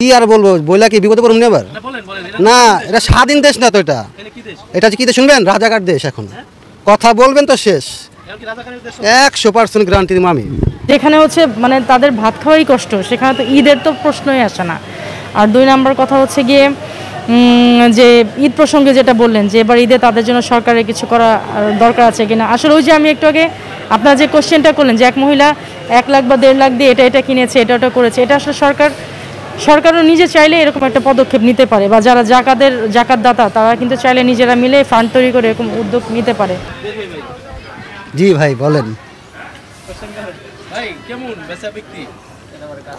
কি আর বলবো, বইলা কি বিপদে পড়ুন এবার? না, এটা স্বাধীন দেশ না তো, এটা কি দেশ শুনবেন? রাজাকার দেশ। এখন কথা বলবেন তো শেষ। 100% গ্যারান্টি দিব আমি। যেখানে হচ্ছে মানে তাদের ভাত খাওয়াই কষ্ট, সেখানে তো ঈদের তো প্রশ্নই আসে না। আর 2 নম্বর কথা হচ্ছে গিয়ে যে ঈদ প্রসঙ্গে যেটা বললেন যে এবার ঈদে তাদের জন্য সরকারের কিছু করা দরকার আছে কিনা। আসলে ওই যে আমি একটু আগে আপনার যে কোশ্চেনটা করলেন যে এক মহিলা 1 লাখ বা 1.5 লাখ দিয়ে এটা কিনেছে, এটা করেছে, এটা আসলে সরকারও নিজে চাইলে এরকম একটা পদক্ষেপ নিতে পারে, বা যারা জাকাতদাতা তারা কিন্তু চাইলে নিজেরা মিলে ফান্ড তৈরি করে এরকম উদ্যোগ নিতে পারে। জি ভাই বলেন।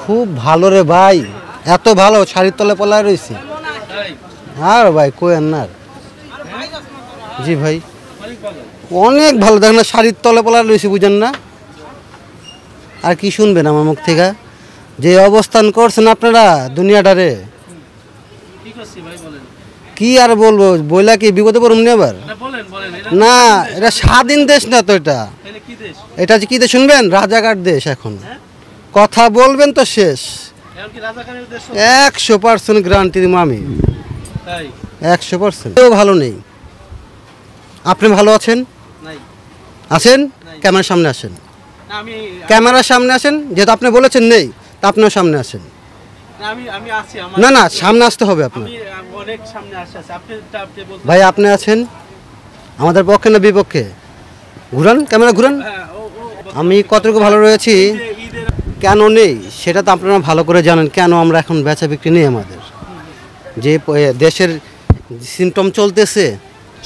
খুব ভালো রে ভাই, এত ভালো শাড়ির তলে পলায় রয়েছি। আর ভাই কোয়েন না। জি ভাই অনেক ভালো, দেখেন না শাড়ির তলে পলায় রয়েছি, বুঝেন না? আর কি শুনবেন আমার মুখ থেকে? যে অবস্থান করছেন আপনারা দুনিয়াটারে, কি আর বলবো, বইলা কি বিপদে পড়ুন এবার? না, এটা স্বাধীন দেশ না তো, এটা কি দেশ শুনবেন? রাজাকার দেশ। এখন কথা বলবেন তো শেষ। 100% গ্যারান্টি দিব আমি। 100% কেউ ভালো নেই। আপনি ভালো আছেন? আছেন? ক্যামেরার সামনে আসেন, ক্যামেরার সামনে আসেন। যেহেতু আপনি বলেছেন নেই, তা আপনিও সামনে আসেন। না না, সামনে আসতে হবে আপনার। ভাই আপনি আছেন আমাদের পক্ষে না বিপক্ষে? ঘুরান, ক্যামেরা ঘুরান। আমি কতটুকু ভালো রয়েছি, কেন নেই সেটা তো আপনারা ভালো করে জানেন। কেন আমরা এখন বেচা বিক্রি নেই আমাদের? যে দেশের সিমটম চলতেছে,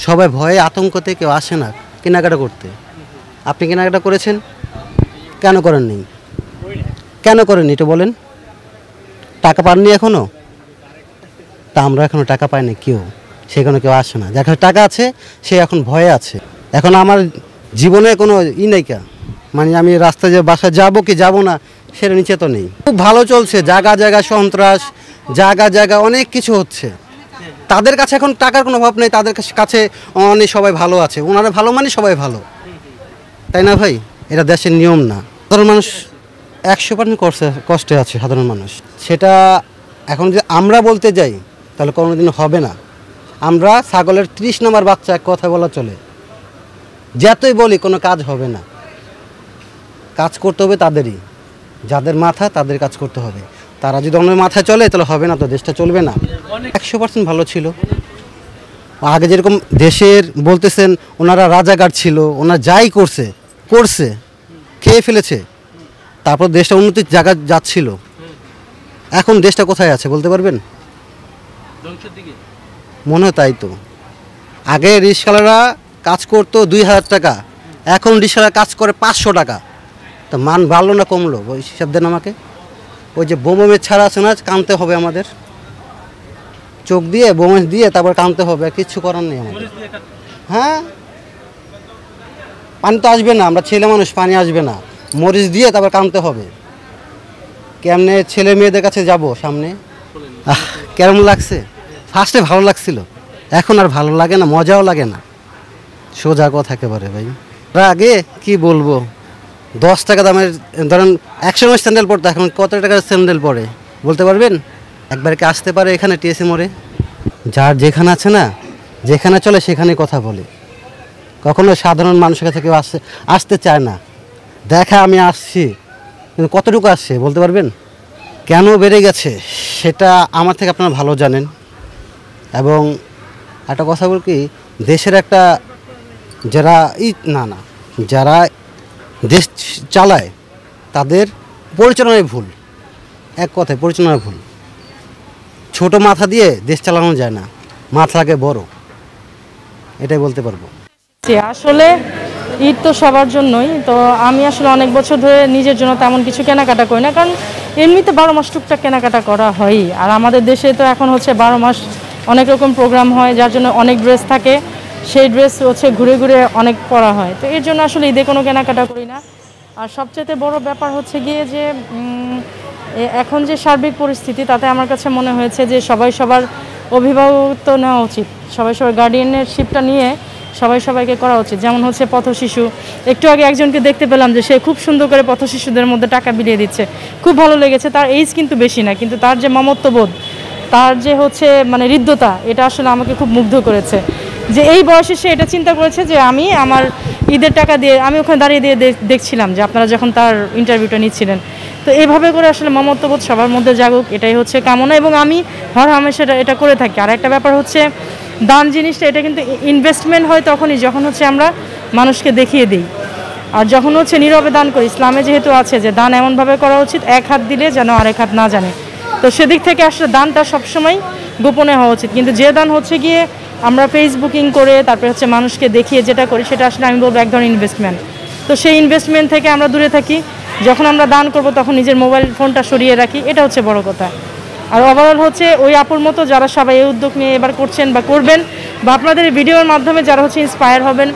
সবাই ভয়ে আতঙ্কতে কেউ আসে না কেনাকাটা করতে। আপনি কেনাকাটা করেছেন? কেন করেননি? কেন করেননি এটা বলেন? টাকা পাননি এখনও? তা আমরা এখনও টাকা পাইনি কেউ, সেখানে কেউ আসে না। যার কাছে টাকা আছে সে এখন ভয়ে আছে। এখন আমার জীবনে কোনো নাইকা, মানে আমি রাস্তায় যে বাসায় যাবো কি যাবো না সেটা নিচে তো নেই। খুব ভালো চলছে, জায়গা জায়গা সন্ত্রাস, জায়গা অনেক কিছু হচ্ছে। তাদের কাছে এখন টাকার কোনো অভাব নেই, তাদের কাছে অনেক সবাই ভালো আছে। ওনারা ভালো মানে সবাই ভালো, তাই না ভাই? এটা দেশের নিয়ম না। সাধারণ মানুষ 100% কষ্টে আছে সাধারণ মানুষ। সেটা এখন যে আমরা বলতে যাই তাহলে কোনোদিন হবে না। আমরা ছাগলের 30 নম্বর বাচ্চা, এক কথা বলা চলে। যতই বলি কোনো কাজ হবে না। কাজ করতে হবে তাদেরই, যাদের মাথা তাদের কাজ করতে হবে। তারা যদি অন্য মাথায় চলে তাহলে হবে না, তো দেশটা চলবে না। 100% ভালো ছিল। আগে যেরকম দেশের বলতেছেন ওনারা রাজাকার ছিল, ওনারা যাই করছে খেয়ে ফেলেছে, তারপর দেশটা উন্নতির জায়গা যাচ্ছিল। এখন দেশটা কোথায় আছে বলতে পারবেন? মনে হয় তাই তো। আগে রিক্সাওয়ালারা কাজ করতো 2000 টাকা, এখন রিক্সাওয়ালা কাজ করে 500 টাকা। তো মান বাড়লো না কমলো? ওই হিসাব দেন আমাকে। ওই যে বোমের ছাড়া আছে না, কানতে হবে আমাদের, চোখ দিয়ে বোমে দিয়ে তারপর কানতে হবে, কিচ্ছু করার নেই আমাদের। হ্যাঁ, পানি তো আসবে না, আমরা ছেলে মানুষ, পানি আসবে না, মরিচ দিয়ে তারপর কানতে হবে। কেমনে ছেলে মেয়েদের কাছে যাব সামনে? কেমন লাগছে? ফার্স্টে ভালো লাগছিল, এখন আর ভালো লাগে না, মজাও লাগে না। সোজা কথা একেবারে ভাই। আগে কি বলবো, 10 টাকা দামের ধরেন 100 স্যান্ডেল পড়তো, এখন কত টাকার স্যান্ডেল পড়ে বলতে পারবেন? একবার কি আসতে পারে এখানে টিএসসি মোড়ে? যার যেখানে আছে না, যেখানে চলে সেখানে কথা বলে। কখনো সাধারণ মানুষের কাছে কেউ আসতে চায় না। দেখা আমি আসছি, কিন্তু কতটুকু আসছে বলতে পারবেন? কেন বেড়ে গেছে সেটা আমার থেকে আপনারা ভালো জানেন। এবং একটা কথা বল কি, দেশের একটা যারা দেশ চালায় তাদের পরিচালনায় ভুল। এক কথায় পরিচালনায় ভুল। ছোট মাথা দিয়ে দেশ চালানো যায় না, মাথা লাগে বড়, এটাই বলতে পারবো। আসলে ঈদ তো সবার জন্যই। তো আমি আসলে অনেক বছর ধরে নিজের জন্য তেমন কিছু কেনাকাটা করি না, কারণ এমনিতে 12 মাস টুকটাক কেনাকাটা করা হয়ই। আর আমাদের দেশে তো এখন হচ্ছে 12 মাস অনেক রকম প্রোগ্রাম হয়, যার জন্য অনেক ড্রেস থাকে, সেই ড্রেস হচ্ছে ঘুরে ঘুরে অনেক পরা হয়। তো এর জন্য আসলে ঈদে কোনো কেনাকাটা করি না। আর সবচেয়ে বড় ব্যাপার হচ্ছে গিয়ে যে এখন যে সার্বিক পরিস্থিতি, তাতে আমার কাছে মনে হয়েছে যে সবাই সবার অভিভাবকত্ব নেওয়া উচিত। সবাই সবার গার্ডিয়ানশিপটা নিয়ে সবাই সবাইকে করা উচিত। যেমন হচ্ছে পথশিশু, একটু আগে একজনকে দেখতে পেলাম যে সে খুব সুন্দর করে পথশিশুদের মধ্যে টাকা বিলিয়ে দিচ্ছে, খুব ভালো লেগেছে। তার এইজ কিন্তু বেশি না, কিন্তু তার যে মমত্ববোধ, তার যে হচ্ছে মানে হৃদ্যতা, এটা আসলে আমাকে খুব মুগ্ধ করেছে যে এই বয়সে সে এটা চিন্তা করেছে যে আমি আমার ঈদের টাকা দিয়ে, আমি ওখানে দাঁড়িয়ে দিয়ে দেখছিলাম যে আপনারা যখন তার ইন্টারভিউটা নিচ্ছিলেন। তো এইভাবে করে আসলে মমত্ববোধ সবার মধ্যে জাগুক, এটাই হচ্ছে কামনা, এবং আমি হর হামেশা এটা করে থাকি। আর একটা ব্যাপার হচ্ছে দান জিনিসটা, এটা কিন্তু ইনভেস্টমেন্ট হয় তখনই যখন হচ্ছে আমরা মানুষকে দেখিয়ে দিই, আর যখন হচ্ছে নীরবে দান করি। ইসলামে যেহেতু আছে যে দান এমনভাবে করা উচিত এক হাত দিলে যেন আরেক হাত না জানে, তো সেদিক থেকে আসলে দানটা সবসময় গোপনে হওয়া উচিত। কিন্তু যে দান হচ্ছে গিয়ে আমরা ফেসবুকিং করে তারপরে হচ্ছে মানুষকে দেখিয়ে যেটা করি, সেটা আসলে আমি বলবো এক ধরনের ইনভেস্টমেন্ট। তো সেই ইনভেস্টমেন্ট থেকে আমরা দূরে থাকি। যখন আমরা দান করব তখন নিজের মোবাইল ফোনটা সরিয়ে রাখি, এটা হচ্ছে বড় কথা। আর ওভারঅল হচ্ছে ওই আপুর মতো যারা সবাই এই উদ্যোগ নিয়ে এবার করছেন বা করবেন, বা আপনাদের ভিডিওর মাধ্যমে যারা হচ্ছে ইন্সপায়ার হবেন,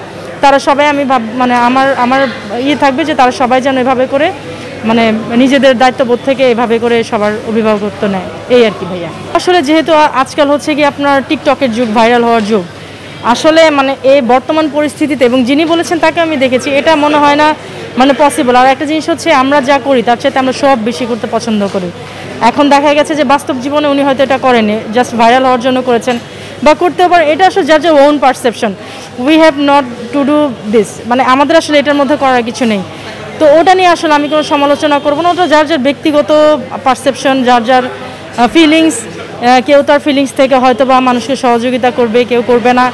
তারা সবাই আমি মানে আমার থাকবে যে তারা সবাই যেন এভাবে করে মানে নিজেদের দায়িত্ববোধ থেকে এভাবে করে সবার অভিভাবকত্ব নেয়, এই আর কি ভাইয়া। আসলে যেহেতু আজকাল হচ্ছে কি আপনার টিকটকের যুগ, ভাইরাল হওয়ার যুগ, আসলে মানে এই বর্তমান পরিস্থিতিতে, এবং যিনি বলেছেন তাকে আমি দেখেছি, এটা মনে হয় না মানে পসিবল। আর একটা জিনিস হচ্ছে আমরা যা করি তার চাইতে আমরা সব বেশি করতে পছন্দ করি। এখন দেখা গেছে যে বাস্তব জীবনে উনি হয়তো এটা করেনি, জাস্ট ভাইরাল হওয়ার জন্য করেছেন বা করতেও পারে, এটা আসলে যার যার own perception. We have not to do this, মানে আমাদের আসলে এটার মধ্যে করার কিছু নেই। তো ওটা নিয়ে আসলে আমি কোনো সমালোচনা করবো না, ওটা যার যার ব্যক্তিগত পারসেপশন, যার যার ফিলিংস। কেউ তার ফিলিংস থেকে হয়তো বা মানুষকে সহযোগিতা করবে, কেউ করবে না,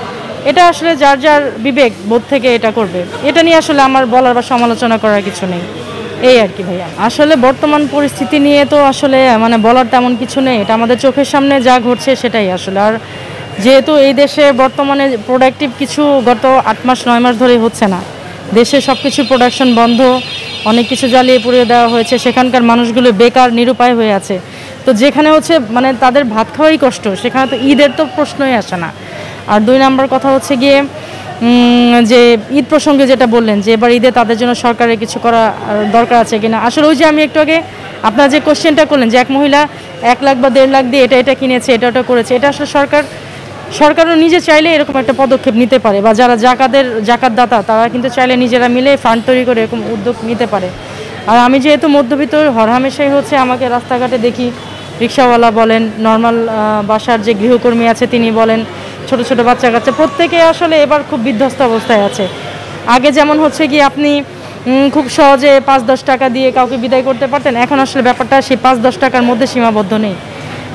এটা আসলে যার যার বিবেক বোধ থেকে এটা করবে। এটা নিয়ে আসলে আমার বলার বা সমালোচনা করার কিছু নেই, এই আর কি ভাইয়া। আসলে বর্তমান পরিস্থিতি নিয়ে তো আসলে মানে বলার তেমন কিছু নেই, এটা আমাদের চোখের সামনে যা ঘটছে সেটাই আসলে। আর যেহেতু এই দেশে বর্তমানে প্রোডাক্টিভ কিছু গত 8 মাস 9 মাস ধরে হচ্ছে না, দেশে সব কিছু প্রোডাকশন বন্ধ, অনেক কিছু জ্বালিয়ে পুড়িয়ে দেওয়া হয়েছে, সেখানকার মানুষগুলো বেকার নিরুপায় হয়ে আছে। তো যেখানে হচ্ছে মানে তাদের ভাত খাওয়াই কষ্ট, সেখানে তো ঈদের তো প্রশ্নই আসে না। আর 2 নম্বর কথা হচ্ছে গিয়ে যে ঈদ প্রসঙ্গে যেটা বললেন যে এবার ঈদে তাদের জন্য সরকারের কিছু করা দরকার আছে কিনা, আসলে ওই যে আমি একটু আগে আপনারা যে কোশ্চেনটা করলেন যে এক মহিলা 1 লাখ বা 1.5 লাখ দিয়ে এটা কিনেছে, এটা করেছে, এটা আসলে সরকারও নিজে চাইলে এরকম একটা পদক্ষেপ নিতে পারে, বা যারা জাকাতদাতা তারা কিন্তু চাইলে নিজেরা মিলে ফান্ড তৈরি করে এরকম উদ্যোগ নিতে পারে। আর আমি যেহেতু মধ্যবিত্ত, হরহামেশাই হচ্ছে আমাকে রাস্তাঘাটে দেখি, রিক্সাওয়ালা বলেন, নর্মাল বাসার যে গৃহকর্মী আছে তিনি বলেন, ছোট ছোট বাচ্চা কাচ্চা প্রত্যেকে আসলে এবার খুব বিধ্বস্ত অবস্থায় আছে। আগে যেমন হচ্ছে কি আপনি খুব সহজে 5-10 টাকা দিয়ে কাউকে বিদায় করতে পারতেন, এখন আসলে ব্যাপারটা সেই 5-10 টাকার মধ্যে সীমাবদ্ধ নেই।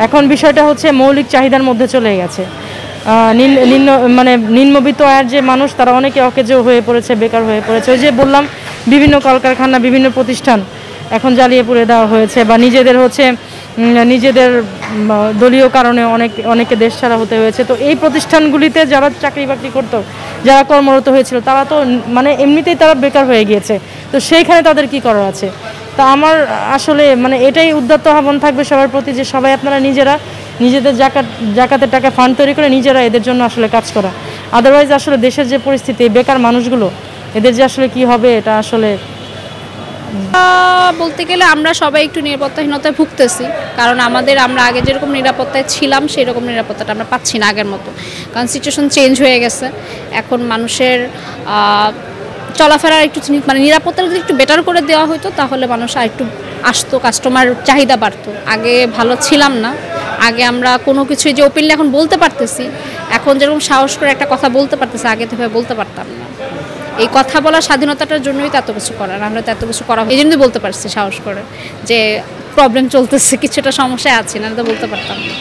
এখন বিষয়টা হচ্ছে মৌলিক চাহিদার মধ্যে চলে গেছে। নিম্নবিত্ত আয়ের যে মানুষ, তারা অনেকে অকেজো হয়ে পড়েছে, বেকার হয়ে পড়েছে। ওই যে বললাম বিভিন্ন কলকারখানা, বিভিন্ন প্রতিষ্ঠান এখন জ্বালিয়ে পুড়ে দেওয়া হয়েছে, বা নিজেদের দলীয় কারণে অনেকে দেশ ছাড়া হতে হয়েছে। তো এই প্রতিষ্ঠানগুলিতে যারা চাকরি বাকরি করতো, যারা কর্মরত হয়েছিল, তারা তো মানে এমনিতেই তারা বেকার হয়ে গিয়েছে। তো সেইখানে তাদের কি করার আছে? তা আমার আসলে মানে এটাই উদ্যত আহ্বান থাকবে সবার প্রতি যে সবাই আপনারা নিজেদের জাকাতের টাকা ফান্ড তৈরি করে নিজেরা এদের জন্য আসলে কাজ করা। আদারওয়াইজ আসলে দেশের যে পরিস্থিতি, বেকার মানুষগুলো, এদের যে আসলে কি হবে, এটা আসলে বলতে গেলে আমরা সবাই একটু নিরাপত্তাহীনতায় ভুগতেছি। কারণ আমরা আগে যেরকম নিরাপত্তায় ছিলাম সেই রকম নিরাপত্তাটা আমরা পাচ্ছি না আগের মতো, কারণ সিচুয়েশন চেঞ্জ হয়ে গেছে। এখন মানুষের চলাফেরার একটু মানে নিরাপত্তা যদি একটু বেটার করে দেওয়া হতো তাহলে মানুষ আর একটু আসতো, কাস্টমার চাহিদা বাড়তো। আগে ভালো ছিলাম না, আগে আমরা কোনো কিছু যে ওপেনলি এখন বলতে পারতেছি, এখন যেরকম সাহস করে একটা কথা বলতে পারতেছি, আগে তো বলতে পারতাম না। এই কথা বলার স্বাধীনতাটার জন্যই তো এত কিছু করা, আমরা তো এত কিছু করা, এই জন্যই বলতে পারছি সাহস করে যে প্রবলেম চলতেছে, কিছুটা সমস্যায় আছি, না তো বলতে পারতাম না।